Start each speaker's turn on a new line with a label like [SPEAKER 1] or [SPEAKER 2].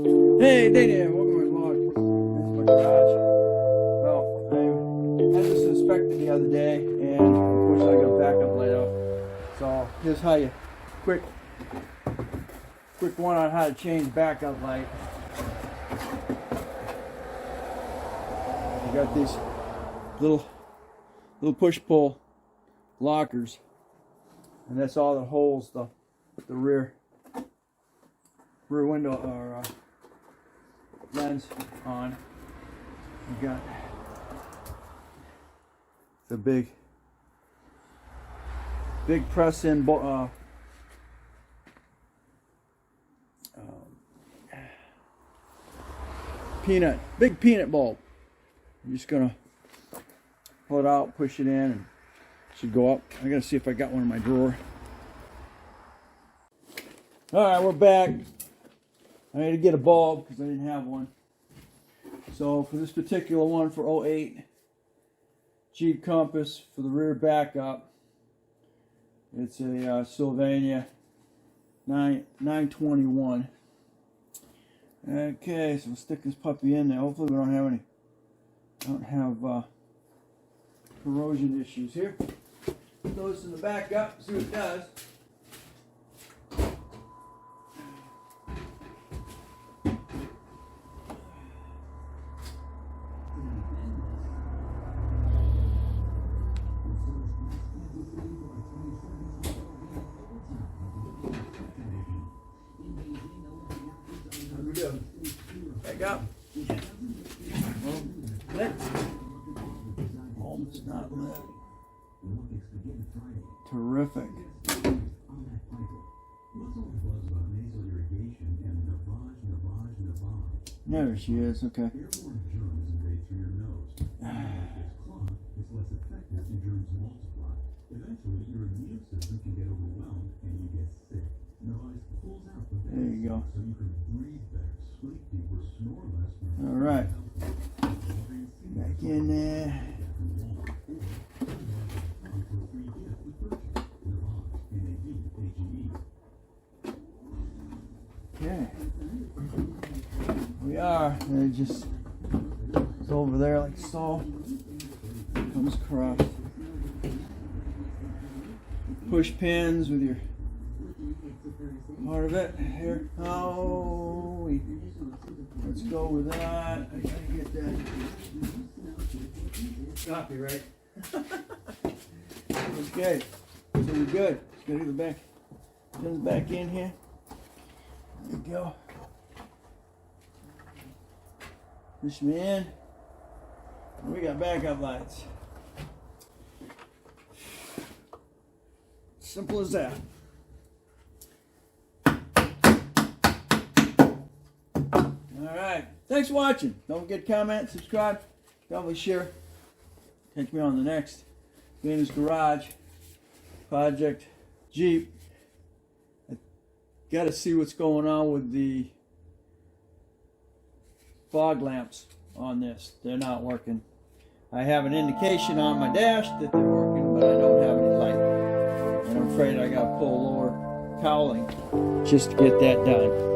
[SPEAKER 1] Hey, Day, welcome to my vlog. This is my garage. Well, I had this inspected the other day, and unfortunately I got a backup light out. So here's how you quick one on how to change backup light. You got these little push-pull lockers, and that's all that holds the rear window or lens on. You got the big press-in big peanut bulb. I'm just gonna pull it out, push it in, and it should go up. I gotta see if I got one in my drawer. Alright, we're back. I need to get a bulb because I didn't have one. So for this particular one, for 08 Jeep Compass for the rear backup, it's a Sylvania 921. Okay, so we'll stick this puppy in there. Hopefully we don't have corrosion issues here. Throw this in the backup, see what it does. Back up. Lit. Almost not lit. Terrific. There she is. Okay. There you go. All right. Back in there. Okay. We are. It just it's over there like so. Comes across. Push pins with your part of it here. Oh, let's go with that. I gotta get that copyright. Okay, so we're good. Just gotta get the back pins back in here. There we go. Push me in. And we got backup lights. Simple as that. Alright, thanks for watching. Don't forget to comment, subscribe, probably share. Catch me on the next Venus Garage Project Jeep. I gotta see what's going on with the fog lamps on this. They're not working. I have an indication on my dash that they're working, but I don't have any light. And I'm afraid I gotta pull lower cowling just to get that done.